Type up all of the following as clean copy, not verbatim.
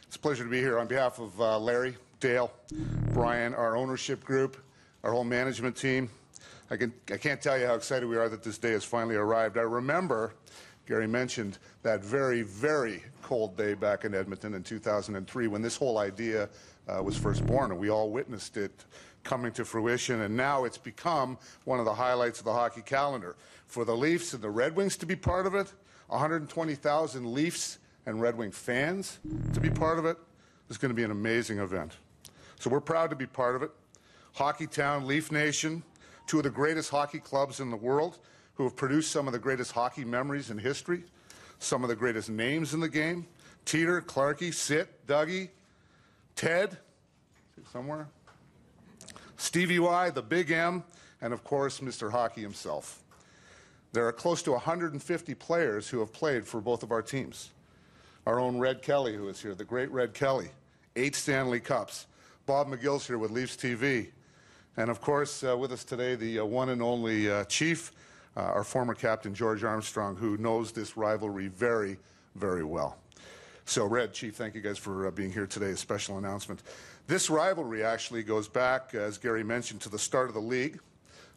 It's a pleasure to be here on behalf of Larry, Dale, Brian, our ownership group, our whole management team. I can't tell you how excited we are that this day has finally arrived. I remember, Gary mentioned, that very, very cold day back in Edmonton in 2003 when this whole idea was first born, and we all witnessed it coming to fruition, and now it's become one of the highlights of the hockey calendar. For the Leafs and the Red Wings to be part of it, 120,000 Leafs and Red Wing fans to be part of it, is going to be an amazing event. So we're proud to be part of it. Hockey Town, Leaf Nation, two of the greatest hockey clubs in the world who have produced some of the greatest hockey memories in history, some of the greatest names in the game. Teeter, Clarkie, Sit, Dougie, Ted, somewhere, Stevie Y, the Big M, and of course, Mr. Hockey himself. There are close to 150 players who have played for both of our teams. Our own Red Kelly, who is here, the great Red Kelly, 8 Stanley Cups. Bob McGill's here with Leafs TV. And of course, with us today, the one and only Chief, our former captain, George Armstrong, who knows this rivalry very, very well. So, Red, Chief, thank you guys for being here today, a special announcement. This rivalry actually goes back, as Gary mentioned, to the start of the league.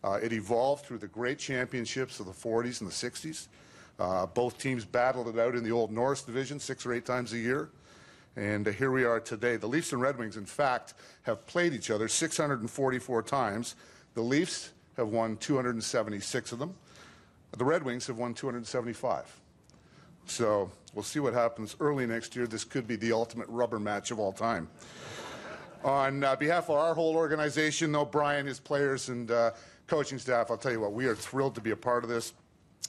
It evolved through the great championships of the 40s and the 60s. Both teams battled it out in the old Norris division 6 or 8 times a year. And here we are today. The Leafs and Red Wings, in fact, have played each other 644 times. The Leafs have won 276 of them. The Red Wings have won 275. So we'll see what happens early next year. This could be the ultimate rubber match of all time. On behalf of our whole organization, though, Brian, his players, and coaching staff, I'll tell you what, we are thrilled to be a part of this.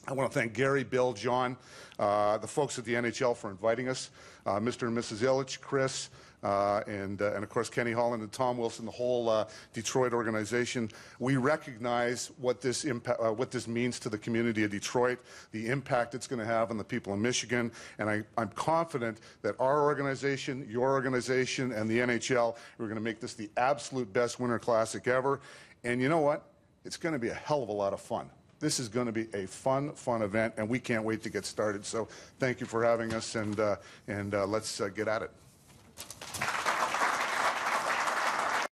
I want to thank Gary, Bill, John, the folks at the NHL for inviting us, Mr. and Mrs. Illich, Chris, and of course Kenny Holland and Tom Wilson, the whole Detroit organization. We recognize what this means to the community of Detroit, the impact it's going to have on the people in Michigan, and I'm confident that our organization, your organization, and the NHL are going to make this the absolute best Winter Classic ever. And you know what? It's going to be a hell of a lot of fun. This is going to be a fun event, and we can't wait to get started. So thank you for having us, and let's get at it.